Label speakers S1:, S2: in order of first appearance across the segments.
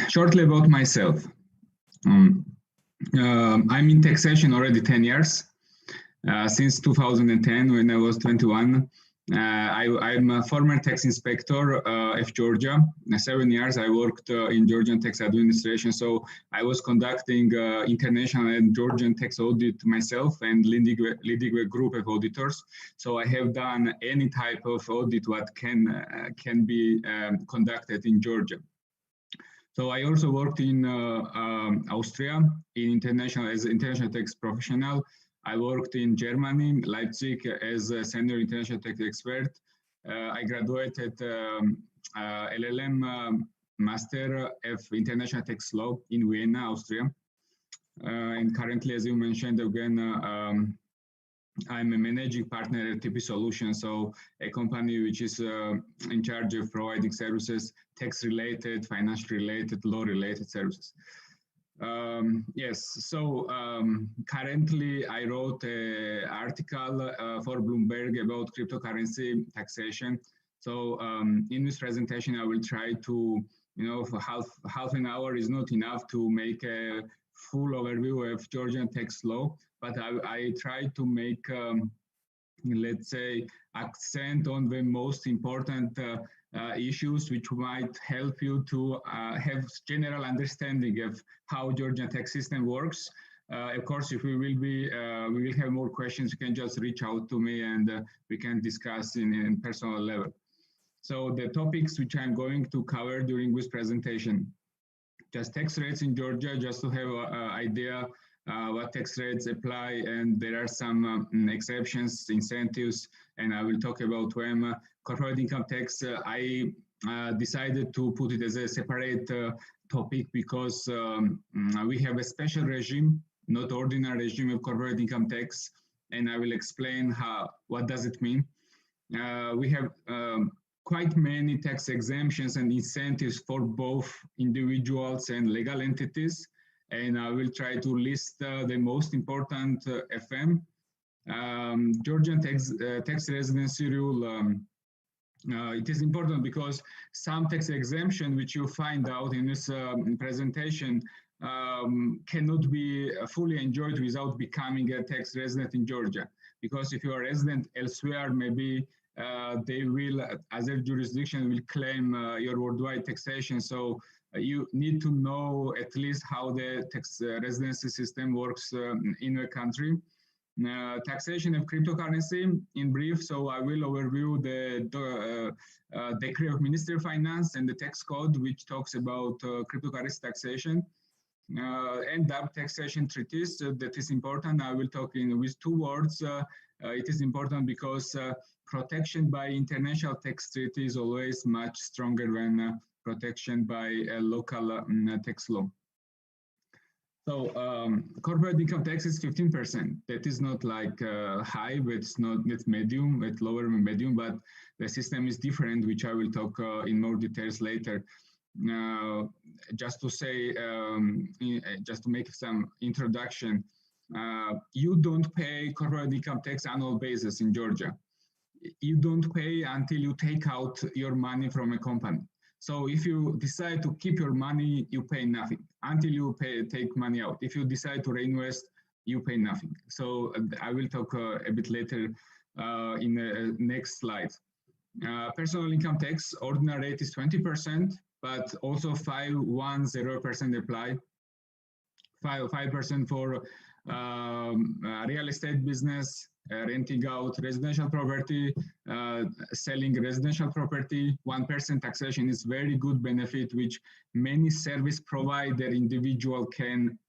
S1: Shortly about myself. I'm in taxation already 10 years. Since 2010, when I was 21. I'm a former tax inspector of Georgia. 7 years I worked in Georgian tax administration, so I was conducting international and Georgian tax audit myself and leading a group of auditors. So I have done any type of audit what can be conducted in Georgia. So I also worked in Austria as an international tax professional. I worked in Germany, Leipzig, as a senior international tax expert. I graduated LLM Master of International Tax Law in Vienna, Austria. And currently, as you mentioned again, I'm a managing partner at TPsolution, so a company which is in charge of providing services, tax-related, financial-related, law-related services. Yes, so currently I wrote an article for Bloomberg about cryptocurrency taxation. So in this presentation, I will try to, for half an hour is not enough to make a full overview of Georgian tax law, but I try to make, let's say, accent on the most important issues which might help you to have general understanding of how Georgian tax system works. Of course, if we will have more questions, you can just reach out to me and we can discuss in personal level. So the topics which I'm going to cover during this presentation, just tax rates in Georgia, just to have an idea what tax rates apply, and there are some exceptions, incentives, and I will talk about them. Corporate income tax, I decided to put it as a separate topic because we have a special regime, not ordinary regime of corporate income tax, and I will explain what does it mean. We have quite many tax exemptions and incentives for both individuals and legal entities, and I will try to list the most important FM. Georgian tax residency rule, it is important because some tax exemption which you find out in this presentation cannot be fully enjoyed without becoming a tax resident in Georgia. Because if you are a resident elsewhere, maybe they will, other jurisdiction will claim your worldwide taxation. So you need to know at least how the tax residency system works in a country. Taxation of cryptocurrency in brief, so I will overview the Decree of Ministry of Finance and the tax code which talks about cryptocurrency taxation and double taxation treaties. That is important. I will talk with two words. It is important because protection by international tax treaty is always much stronger than protection by a local tax law. So corporate income tax is 15%. That is not like high, but it's medium, it's lower than medium, but the system is different, which I will talk in more details later. Just to say, just to make some introduction, you don't pay corporate income tax annual basis in Georgia. You don't pay until you take out your money from a company. So if you decide to keep your money, you pay nothing until you take money out. If you decide to reinvest, you pay nothing. So I will talk a bit later in the next slide. Personal income tax, ordinary rate is 20%, but also 510% apply. 5% for real estate business, renting out residential property, selling residential property. 1% taxation is very good benefit which many service provider individual can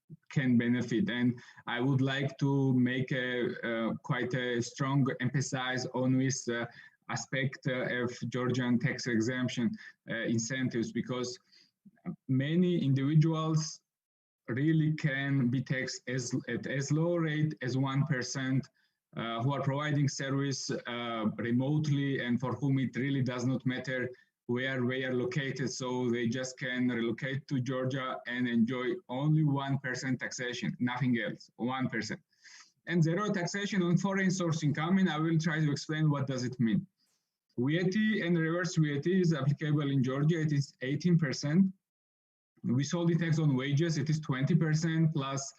S1: benefit. And I would like to make quite a strong emphasis on this aspect of Georgian tax exemption incentives, because many individuals really can be taxed at as low rate as 1%, who are providing service remotely and for whom it really does not matter where they are located. So they just can relocate to Georgia and enjoy only 1% taxation, nothing else, 1%. And zero taxation on foreign source income, and I will try to explain what does it mean. VAT and reverse VAT is applicable in Georgia. It is 18%. withholding tax on wages, it is 20% plus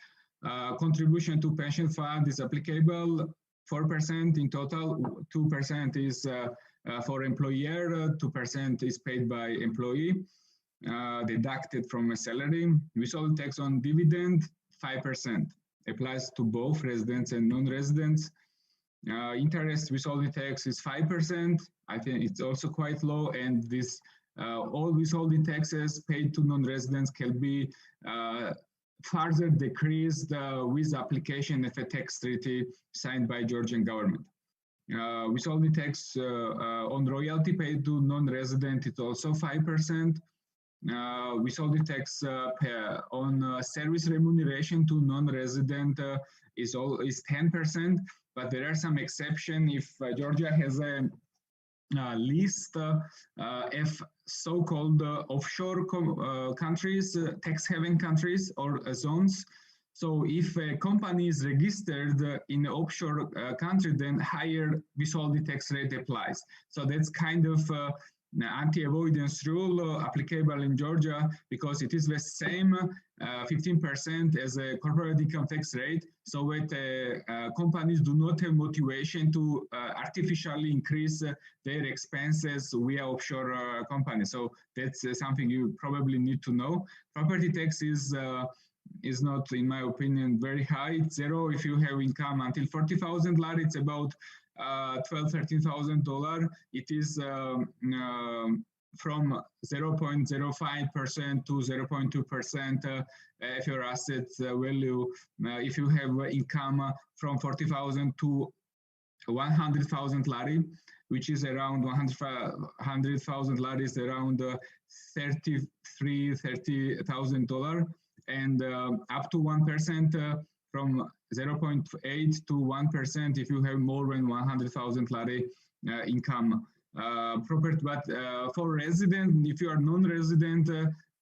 S1: contribution to pension fund is applicable, 4% in total, 2% is for employer, 2% is paid by employee, deducted from a salary. Withholding tax on dividend, 5%, applies to both residents and non-residents. Interest withholding tax is 5%. I think it's also quite low, and this all withholding taxes paid to non-residents can be further decreased with application of a tax treaty signed by Georgian government. Withholding tax on royalty paid to non-resident is also 5%. Withholding tax on service remuneration to non-resident is 10%, but there are some exceptions if Georgia has a list of so-called offshore countries, tax haven countries or zones. So if a company is registered in an offshore country, then higher withholding tax rate applies. So that's kind of anti-avoidance rule applicable in Georgia, because it is the same 15% as a corporate income tax rate. So that companies do not have motivation to artificially increase their expenses via offshore companies. So that's something you probably need to know. Property tax is not, in my opinion, very high. It's zero if you have income until 40,000 lari. It's about $12,000-13,000. It is from 0.05% to 0.2% if your assets value. If you have income from 40,000 to 100,000 lari, which is around 100,000 lari is around $30,000, and up to 1% from 0.8 to 1% if you have more than 100,000 lari income. Property, but for resident, if you are non-resident,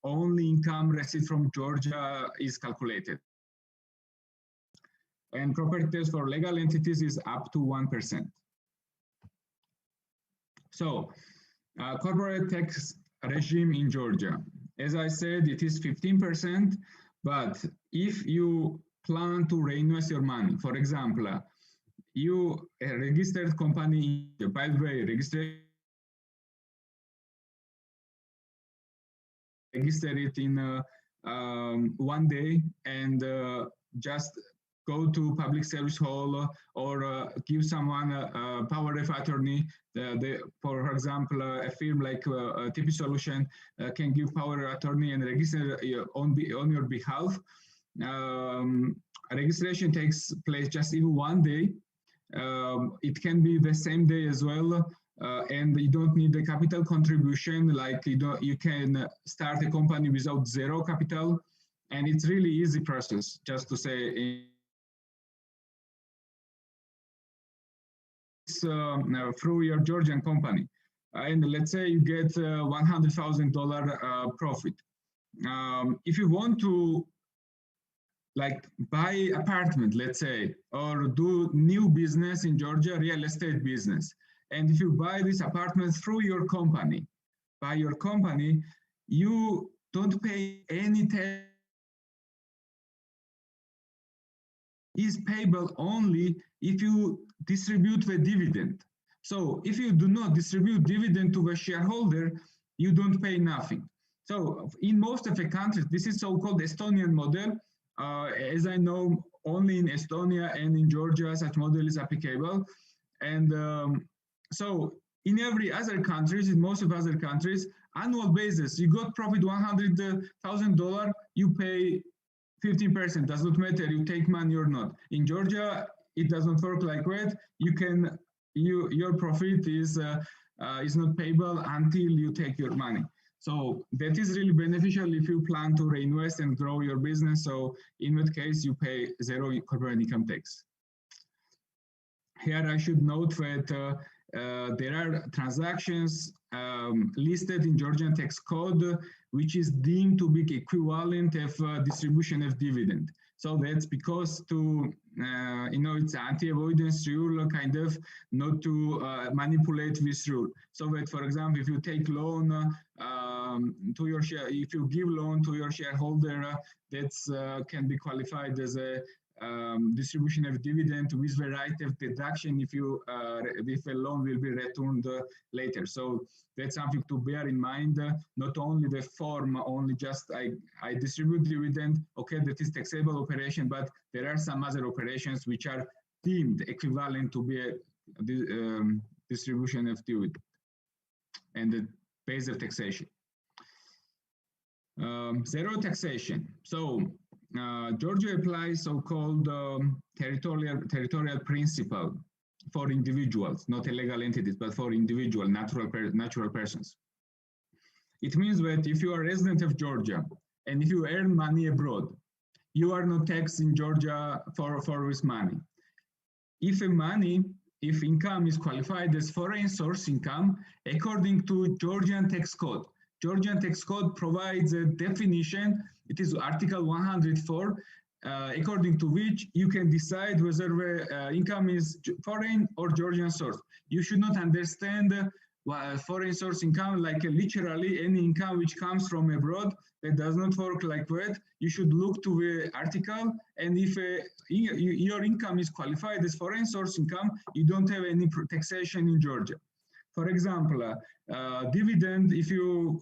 S1: only income received from Georgia is calculated. And property tax for legal entities is up to 1%. So, corporate tax regime in Georgia. As I said, it is 15%, but if you plan to reinvest your money, for example, you a registered company, by the way, register it in one day and just go to public service hall or give someone a power of attorney. For example, a firm like TPsolution can give power of attorney and register on your behalf. Registration takes place just in one day. It can be the same day as well, and you don't need a capital contribution. Like you can start a company without zero capital, and it's really easy process. Just to say, through your Georgian company, and let's say you get $100,000 profit. If you want to like buy apartment, let's say, or do new business in Georgia, real estate business, and if you buy this apartment through your company, by your company, you don't pay any tax. Is payable only if you distribute the dividend. So if you do not distribute dividend to the shareholder, you don't pay nothing. So in most of the countries, this is so-called Estonian model. As I know, only in Estonia and in Georgia, such model is applicable. And so in every other countries, in most of other countries, annual basis, you got profit $100,000, you pay 15%, does not matter, you take money or not. In Georgia, it doesn't work like that. Your profit is not payable until you take your money. So that is really beneficial if you plan to reinvest and grow your business. So in that case, you pay zero corporate income tax. Here I should note that there are transactions listed in Georgian tax code, which is deemed to be equivalent of distribution of dividend. So that's because it's anti-avoidance rule, kind of, not to manipulate this rule. So that, for example, if you take loan to your share, if you give loan to your shareholder, that's can be qualified as a distribution of dividend with the right of deduction if a loan will be returned later. So that's something to bear in mind. Not only the form, only just I distribute dividend, okay, that is taxable operation, but there are some other operations which are deemed equivalent to be a distribution of dividend and the base of taxation. Zero taxation. So Georgia applies so-called territorial principle for individuals, not illegal entities, but for individual natural persons. It means that if you are a resident of Georgia and if you earn money abroad, you are not taxed in Georgia for this money. If income is qualified as foreign source income, according to Georgian tax code. Georgian tax code provides a definition. It is Article 104, according to which you can decide whether the income is foreign or Georgian source. You should not understand foreign source income like literally any income which comes from abroad. That does not work like that. You should look to the article, and if your income is qualified as foreign source income, you don't have any taxation in Georgia. For example, dividend, if you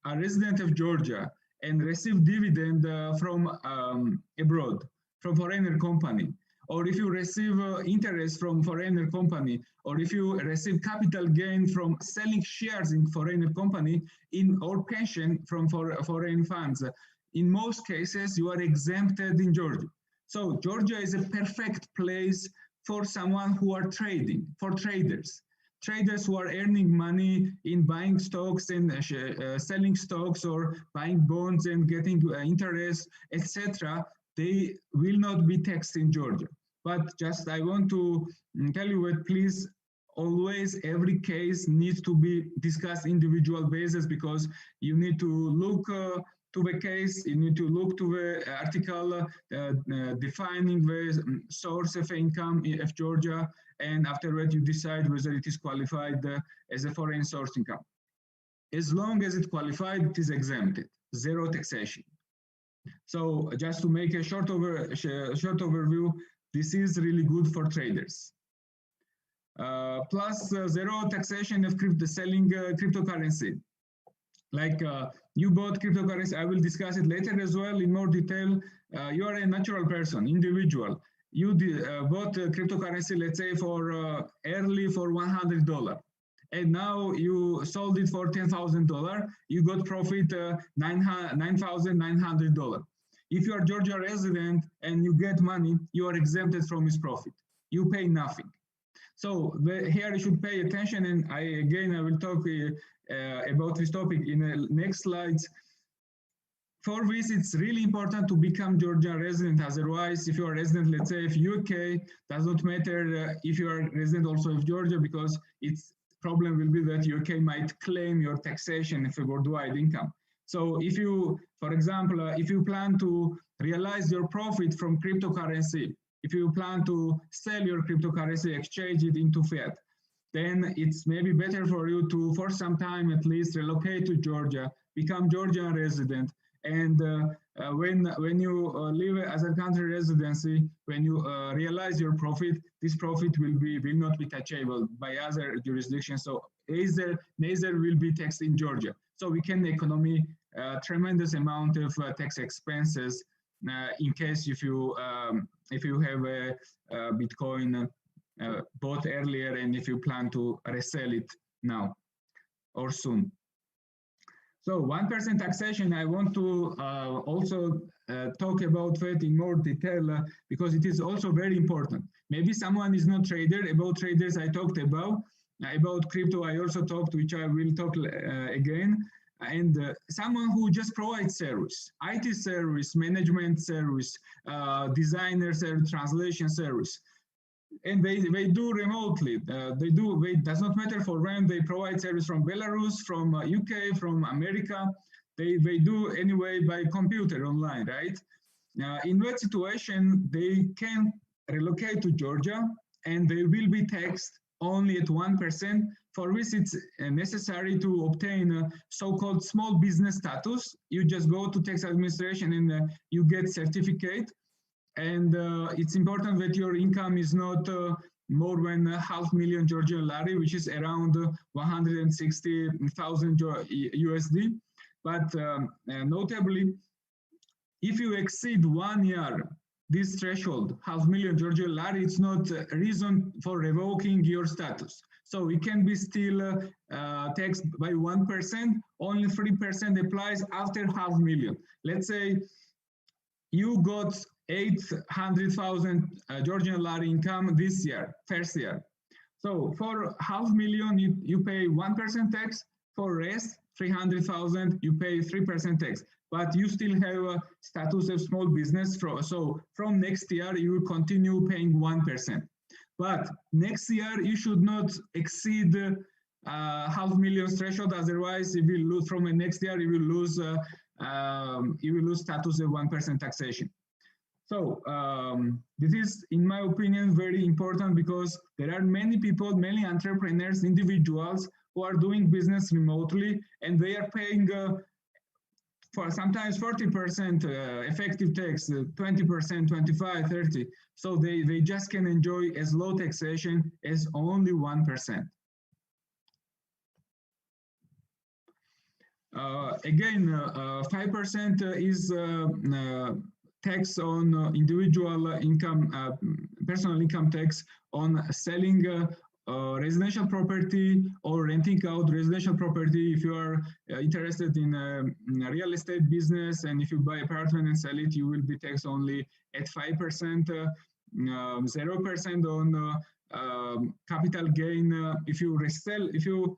S1: are a resident of Georgia and receive dividend from abroad, from foreigner company, or if you receive interest from foreigner company, or if you receive capital gain from selling shares in foreigner company or pension from foreign funds, in most cases you are exempted in Georgia. So Georgia is a perfect place for someone who are trading, for traders. Traders who are earning money in buying stocks and selling stocks or buying bonds and getting interest, etc. They will not be taxed in Georgia. But just I want to tell you that please always every case needs to be discussed individual basis, because you need to look to the case, you need to look to the article defining the source of income of Georgia, and after that you decide whether it is qualified as a foreign source income. As long as it qualified, it is exempted, zero taxation. So just to make a short overview, this is really good for traders. Plus zero taxation of selling cryptocurrency. Like you bought cryptocurrency, I will discuss it later as well in more detail. You are a natural person, individual. You bought cryptocurrency, let's say for early for $100. And now you sold it for $10,000. You got profit $9,900. If you are Georgia resident and you get money, you are exempted from this profit. You pay nothing. So here you should pay attention, and I will talk about this topic in the next slides. For this, it's really important to become Georgia resident. Otherwise, if you are resident, let's say, of UK, does not matter if you are resident also of Georgia, because its problem will be that UK might claim your taxation of a worldwide income. So if you, for example, if you plan to realize your profit from cryptocurrency, if you plan to sell your cryptocurrency, exchange it into fiat, then it's maybe better for you to, for some time at least, relocate to Georgia, become Georgian resident, and when you live as a country residency, when you realize your profit, this profit will not be taxable by other jurisdictions. So neither will be taxed in Georgia. So we can economy tremendous amount of tax expenses in case if you have a Bitcoin bought earlier, and if you plan to resell it now or soon. So 1% taxation, I want to also talk about that in more detail because it is also very important. Maybe someone is not trader. About traders I talked about crypto I also talked, which I will talk again. And someone who just provides service, IT service, management service, designer service, translation service. And they do remotely. It does not matter for them. They provide service from Belarus, from UK, from America. They do anyway by computer online, right? In that situation, they can relocate to Georgia, and they will be taxed only at 1% for which it's necessary to obtain a so-called small business status. You just go to tax administration and you get certificate. And it's important that your income is not more than $500,000 Georgian lari, which is around 160,000 USD. But notably, if you exceed 1 year this threshold, $500,000 Georgian lari, it's not a reason for revoking your status. So it can be still taxed by 1%, only 3% applies after $500,000. Let's say you got 800,000 Georgian lari income this year, first year. So for $500,000, you pay 1% tax. For rest, 300,000, you pay 3% tax. But you still have a status of small business. So from next year, you will continue paying 1%. But next year, you should not exceed $500,000 threshold. Otherwise, you will lose from the next year. You will lose status of 1% taxation. So this is, in my opinion, very important because there are many people, many entrepreneurs, individuals who are doing business remotely, and they are paying for sometimes 40% effective tax, 20%, 25, 30. So they just can enjoy as low taxation as only 1%. Again, 5% is tax on individual income, personal income tax on selling residential property or renting out residential property. If you are interested in real estate business, and if you buy apartment and sell it, you will be taxed only at 5%, 0% on capital gain. If you resell, if you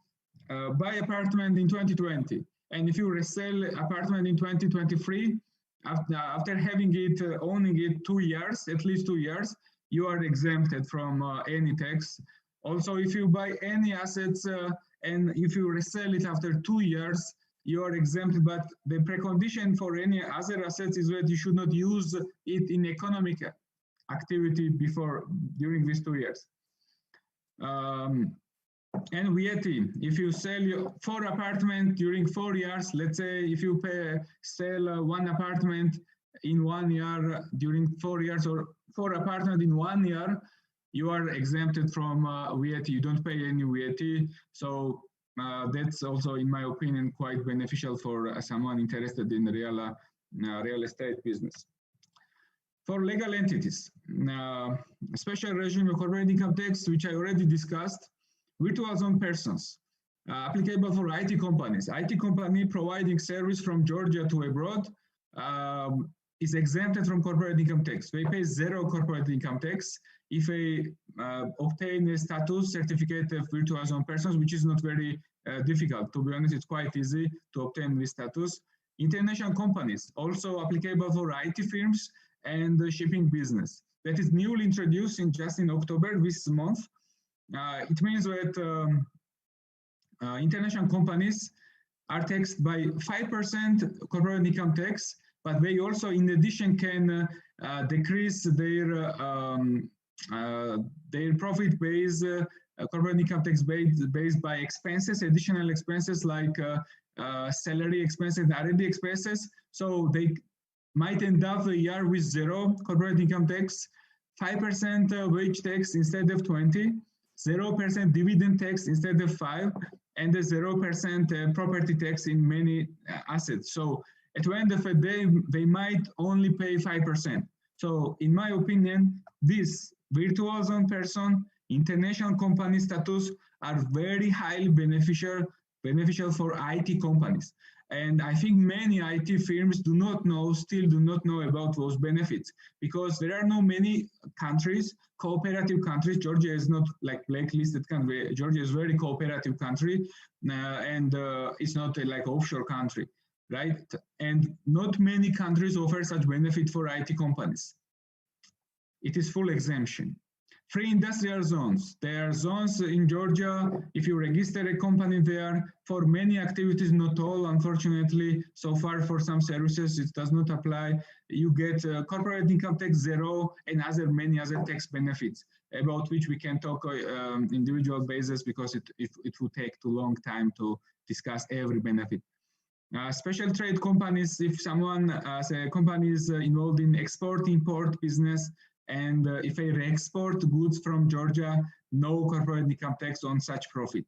S1: buy apartment in 2020, and if you resell apartment in 2023, after having it, owning it 2 years, at least 2 years, you are exempted from any tax. Also, if you buy any assets and if you resell it after 2 years, you are exempted. But the precondition for any other assets is that you should not use it in economic activity during these 2 years. And VAT, if you sell 4 apartments during 4 years, let's say if you sell 1 apartment in 1 year during 4 years, or 4 apartments in 1 year, you are exempted from VAT. You don't pay any VAT. So that's also, in my opinion, quite beneficial for someone interested in the real estate business. For legal entities, special regime of corporate income tax, which I already discussed. Virtual zone persons, applicable for IT companies. IT company providing service from Georgia to abroad is exempted from corporate income tax. They pay 0 corporate income tax if they obtain a status certificate of virtual zone persons, which is not very difficult. To be honest, it's quite easy to obtain this status. International companies, also applicable for IT firms and the shipping business. That is newly introduced just in October this month. It means that international companies are taxed by 5% corporate income tax, but they also, in addition, can decrease their profit base, corporate income tax based by expenses, additional expenses like salary expenses, R&D expenses. So they might end up the year with 0 corporate income tax, 5% wage tax instead of 20. 0% dividend tax instead of 5, and a 0% property tax in many assets. So at the end of the day, they might only pay 5%. So in my opinion, this virtual zone person, international company status are very highly beneficial for IT companies. And I think many IT firms still do not know about those benefits, because there are no many countries, cooperative countries. Georgia is not like blacklisted country. Georgia is a very cooperative country, and it's not like offshore country, right? And not many countries offer such benefit for IT companies. It is full exemption. Free industrial zones. There are zones in Georgia, if you register a company there, for many activities, not all, unfortunately, so far for some services, it does not apply. You get corporate income tax 0 and many other tax benefits, about which we can talk individual basis because it would take too long time to discuss every benefit. Special trade companies, if someone, say a company is involved in export-import business, and if they re-export goods from Georgia, no corporate income tax on such profit.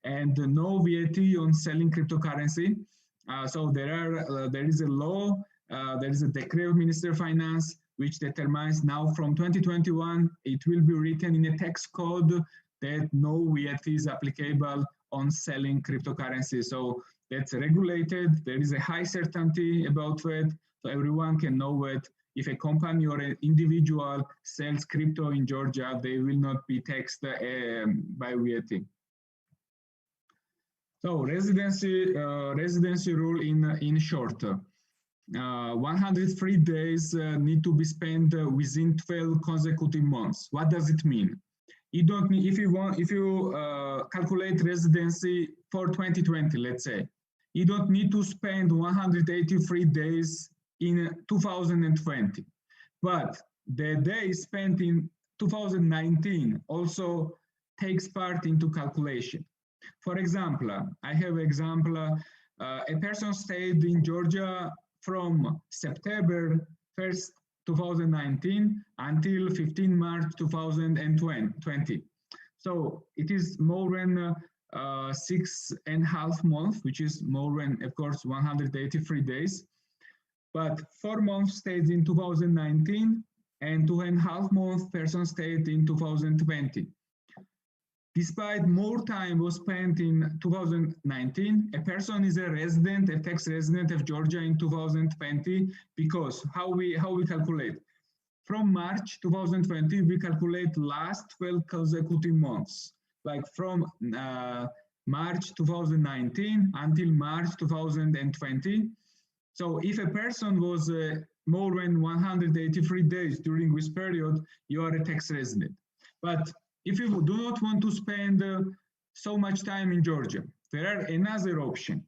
S1: And no VAT on selling cryptocurrency. So there is a law, there is a decree of Minister of Finance, which determines now from 2021, it will be written in a tax code that no VAT is applicable on selling cryptocurrency. So that's regulated. There is a high certainty about that, so everyone can know that if a company or an individual sells crypto in Georgia, they will not be taxed by VAT. So residency rule in short. 103 days need to be spent within 12 consecutive months. What does it mean? You don't need, if you calculate residency for 2020, let's say, you don't need to spend 183 days in 2020, but the days spent in 2019 also takes part into calculation. For example, I have an example, a person stayed in Georgia from September 1st, 2019 until 15 March 2020. So it is more than 6.5 months, which is more than, of course, 183 days. But 4 months stayed in 2019 and 2.5 months person stayed in 2020. Despite more time was spent in 2019, a person is a resident, a tax resident of Georgia in 2020, because how we calculate? From March 2020, we calculate last 12 consecutive months, like from March 2019 until March 2020. So if a person was more than 183 days during this period, you are a tax resident. But if you do not want to spend so much time in Georgia, there are another option.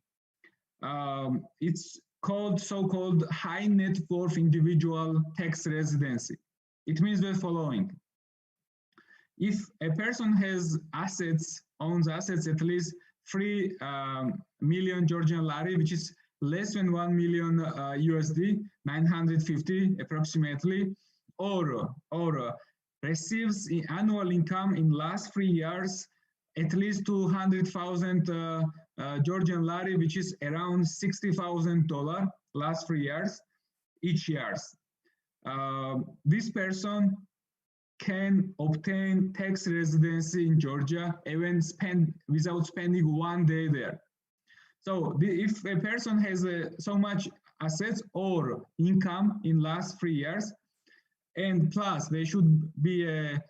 S1: It's called so-called high net worth individual tax residency. It means the following. If a person has assets, owns assets at least 3 million Georgian lari, which is less than 1 million USD, 950 approximately, or receives annual income in last 3 years at least 200,000 Georgian lari, which is around $60,000 last 3 years, each year. This person can obtain tax residency in Georgia even without spending 1 day there. So if a person has so much assets or income in last 3 years, and plus they should be a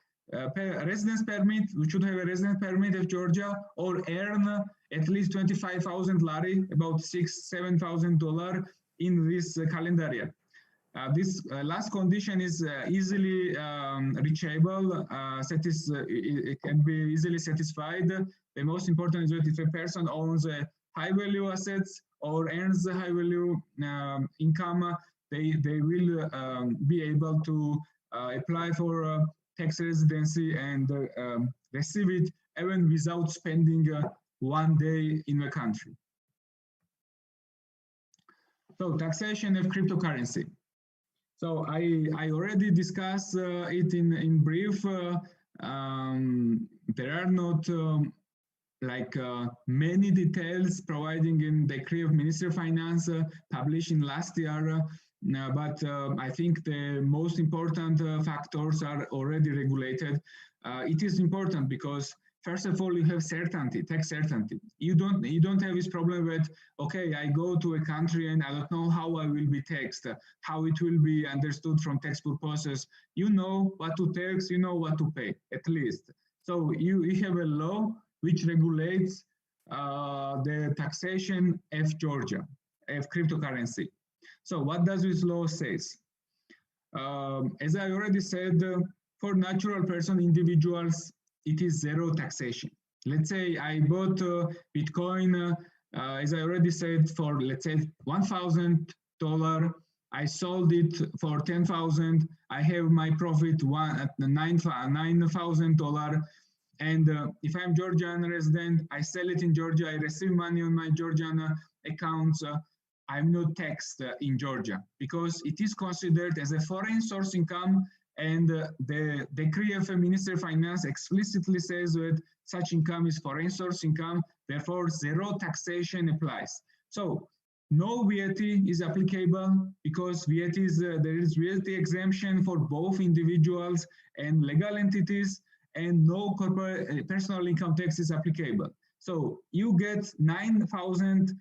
S1: residence permit, we should have a residence permit of Georgia, or earn at least 25,000 lari, about $7,000 in this calendar year. This last condition is easily reachable, it can be easily satisfied. The most important is that if a person owns a high value assets or earns a high value income, they will be able to apply for tax residency and receive it even without spending 1 day in the country. So taxation of cryptocurrency. So I already discussed it in brief. There are not many details providing in the decree of Minister of Finance published in last year, but I think the most important factors are already regulated. It is important because first of all, you have certainty, tax certainty. You don't have this problem with, okay, I go to a country and I don't know how I will be taxed, how it will be understood from tax purposes. You know what to tax, you know what to pay, at least. So you have a law which regulates the taxation of Georgia, of cryptocurrency. So what does this law say? As I already said, For natural person individuals, it is zero taxation. Let's say I bought Bitcoin, as I already said, for let's say $1,000. I sold it for 10,000. I have my profit $9,000. And if I'm Georgian resident, I sell it in Georgia. I receive money on my Georgian accounts. I'm not taxed in Georgia because it is considered as a foreign source income. And the decree of the Ministry of Finance explicitly says that such income is foreign source income. Therefore, zero taxation applies. So no VAT is applicable because VAT is there is VAT exemption for both individuals and legal entities, and no corporate personal income tax is applicable. So you get 9,000,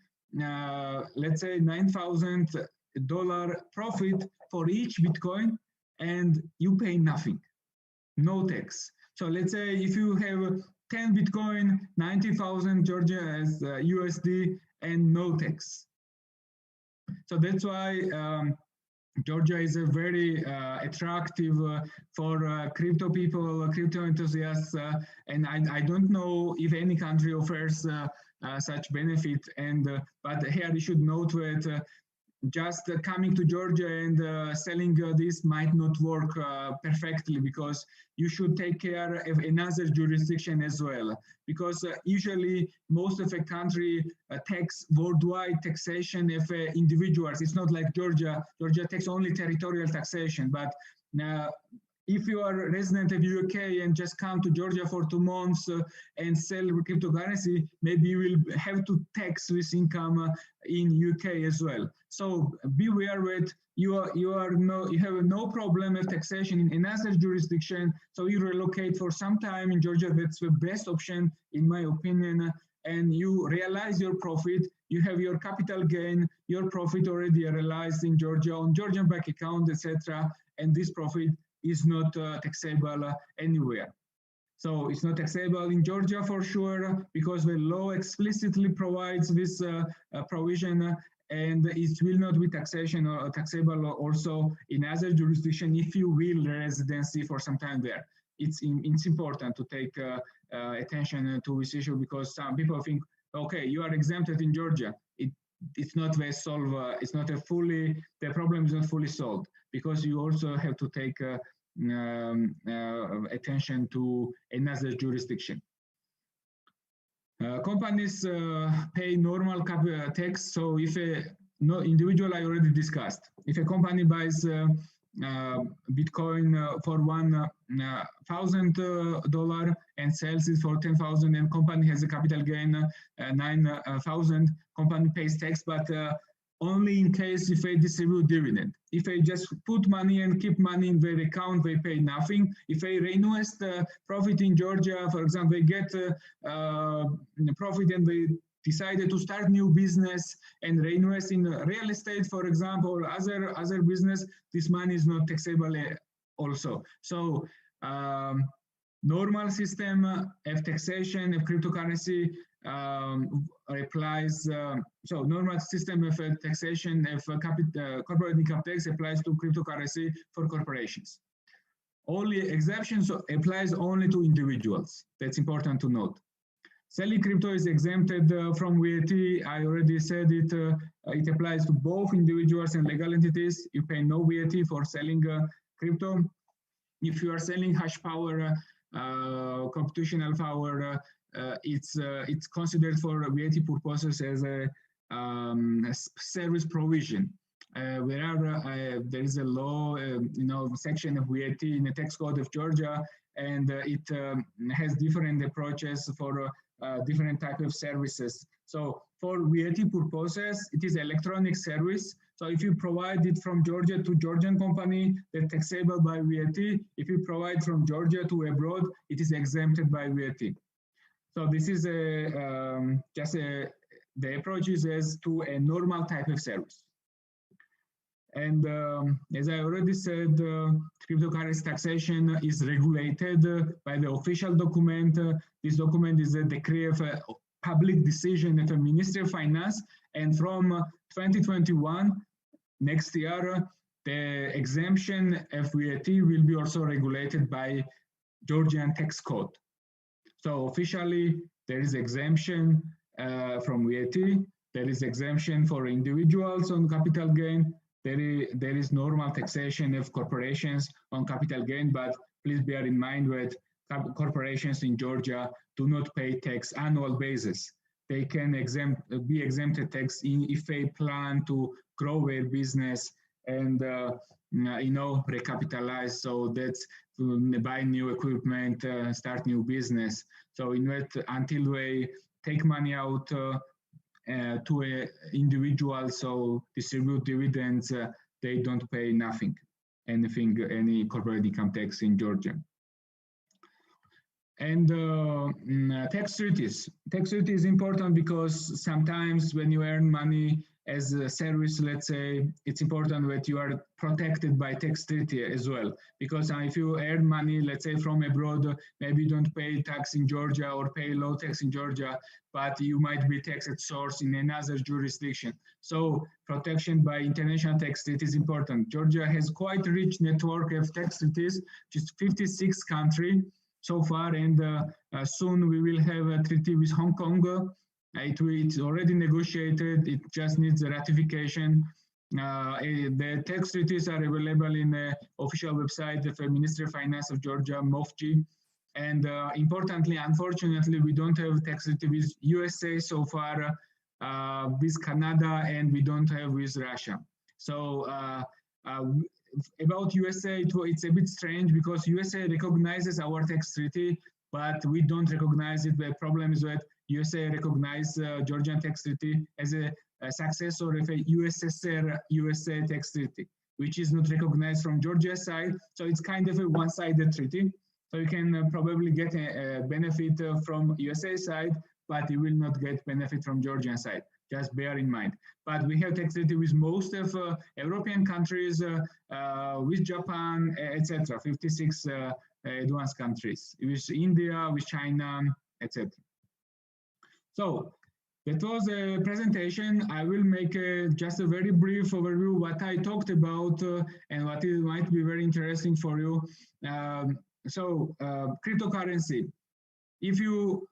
S1: let's say $9,000 profit for each Bitcoin, and you pay nothing, no tax. So let's say if you have 10 Bitcoin, 90,000 Georgia as USD, and no tax. So that's why Georgia is a very attractive for crypto people, crypto enthusiasts, and I don't know if any country offers such benefit. And but here you should note that just coming to Georgia and selling this might not work perfectly, because you should take care of another jurisdiction as well. Because usually most of the country tax worldwide taxation of individuals. It's not like Georgia. Georgia takes only territorial taxation. But if you are a resident of UK and just come to Georgia for 2 months and sell cryptocurrency, maybe you will have to tax this income in UK as well. So beware that you have no problem with taxation in another jurisdiction. So you relocate for some time in Georgia. That's the best option, in my opinion. And you realize your profit. You have your capital gain, your profit already realized in Georgia on Georgian bank account, etc. And this profit is not taxable anywhere. So it's not taxable in Georgia for sure, because the law explicitly provides this provision, and it will not be taxable also in other jurisdiction if you will residency for some time there. It's important to take attention to this issue, because some people think, okay, you are exempted in Georgia. It's not very solved. It's not the problem is not fully solved, because you also have to take attention to another jurisdiction. Companies pay normal tax. So if individual, I already discussed. If a company buys Bitcoin for $1,000 and sells it for 10,000, and company has a capital gain 9,000, company pays tax, but only in case if they distribute dividend. If they just put money and keep money in their account, they pay nothing. If they reinvest profit in Georgia, for example, they get profit and they decided to start new business and reinvest in real estate, for example, or other business, this money is not taxable also. So normal system of taxation of cryptocurrency applies. So normal system of taxation of corporate income tax applies to cryptocurrency for corporations. Only exemptions applies only to individuals. That's important to note. Selling crypto is exempted from VAT. I already said it. It applies to both individuals and legal entities. You pay no VAT for selling crypto. If you are selling hash power, computational power, it's considered for VAT purposes as a service provision. Wherever there is a law, section of VAT in the tax code of Georgia, and it has different approaches for different type of services. So for VAT purposes, it is electronic service. So if you provide it from Georgia to Georgian company, that's taxable by VAT. If you provide from Georgia to abroad, it is exempted by VAT. So this is the approach is as to a normal type of service. And as I already said, cryptocurrency taxation is regulated by the official document. This document is a decree of a public decision of the Ministry of Finance. And from 2021, next year, the exemption of VAT will be also regulated by Georgian tax code. So officially, there is exemption from VAT. There is exemption for individuals on capital gain. There is normal taxation of corporations on capital gain, but please bear in mind that corporations in Georgia do not pay tax annual basis. They can be exempted tax if they plan to grow their business and recapitalize. So that's buy new equipment, start new business. So until they take money out to an individual, so distribute dividends, they don't pay any corporate income tax in Georgia. And tax treaties. Tax treaty is important because sometimes when you earn money as a service, let's say, it's important that you are protected by tax treaty as well. Because if you earn money, let's say from abroad, maybe you don't pay tax in Georgia or pay low tax in Georgia, but you might be taxed at source in another jurisdiction. So protection by international tax treaty is important. Georgia has quite a rich network of tax treaties, just 56 countries so far, and soon we will have a treaty with Hong Kong. It's already negotiated, it just needs a ratification. The tax treaties are available in the official website of the Ministry of Finance of Georgia, MOFG. And importantly, unfortunately, we don't have tax treaty with USA so far, with Canada, and we don't have with Russia. So about USA, it's a bit strange because USA recognizes our tax treaty, but we don't recognize it. The problem is that USA recognized Georgian tax treaty as a successor of a USSR USA tax treaty, which is not recognized from Georgia's side. So it's kind of a one-sided treaty. So you can probably get a benefit from USA side, but you will not get benefit from Georgian side. Just bear in mind. But we have tax treaty with most of European countries, with Japan, etc. 56 advanced countries, with India, with China, etc. So that was a presentation. I will make just a very brief overview what I talked about and what might be very interesting for you. Cryptocurrency. If you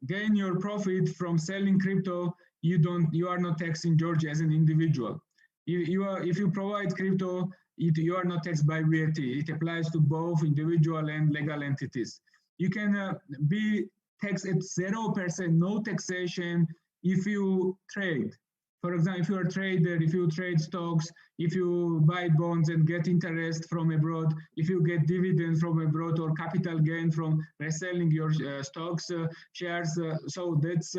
S1: gain your profit from selling crypto, you are not taxed in Georgia as an individual. If you provide crypto, you are not taxed by VAT. It applies to both individual and legal entities. You can be taxed at 0%, no taxation, if you trade. For example, if you are a trader, if you trade stocks, if you buy bonds and get interest from abroad, if you get dividends from abroad or capital gain from reselling your stocks, shares, so that's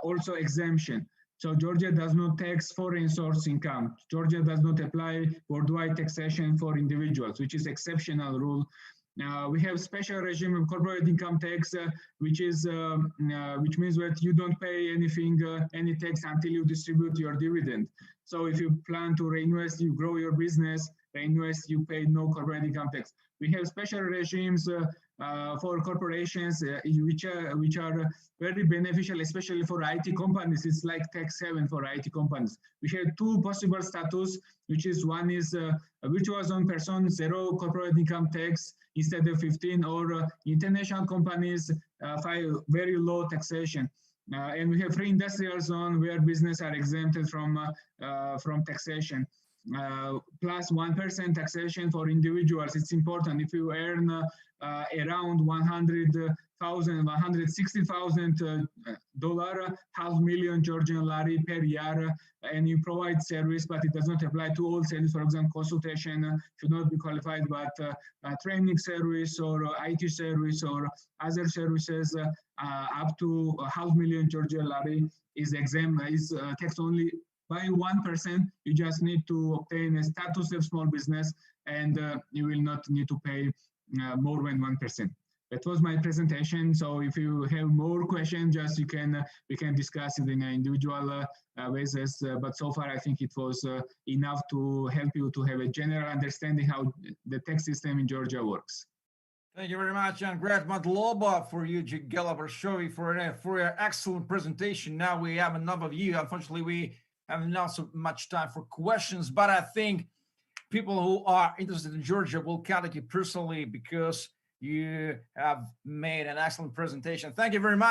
S1: also exemption. So Georgia does not tax foreign source income. Georgia does not apply worldwide taxation for individuals, which is exceptional rule. We have special regime of corporate income tax, which means that you don't pay any tax until you distribute your dividend. So if you plan to reinvest, you grow your business, reinvest, you pay no corporate income tax. We have special regimes for corporations, which are very beneficial, especially for IT companies. It's like tax haven for IT companies. We have two possible status, one is virtual zone person, 0 corporate income tax instead of 15, or international companies, very low taxation. And we have free industrial zone where business are exempted from taxation. Plus 1% taxation for individuals. It's important. If you earn around $160,000, $500,000 Georgian lari per year, and you provide service, but it does not apply to all service. For example, consultation should not be qualified, but training service or IT service or other services up to $500,000 Georgian lari is exempt, is taxed only by 1%. You just need to obtain a status of small business, and you will not need to pay more than 1%. That was my presentation. So if you have more questions, we can discuss it in an individual basis. But so far, I think it was enough to help you to have a general understanding how the tax system in Georgia works.
S2: Thank you very much, and great madloba for you, Gela Barshovi, for your excellent presentation. Now we have an overview. Unfortunately, we have not so much time for questions, but I think people who are interested in Georgia will contact you personally because you have made an excellent presentation. Thank you very much.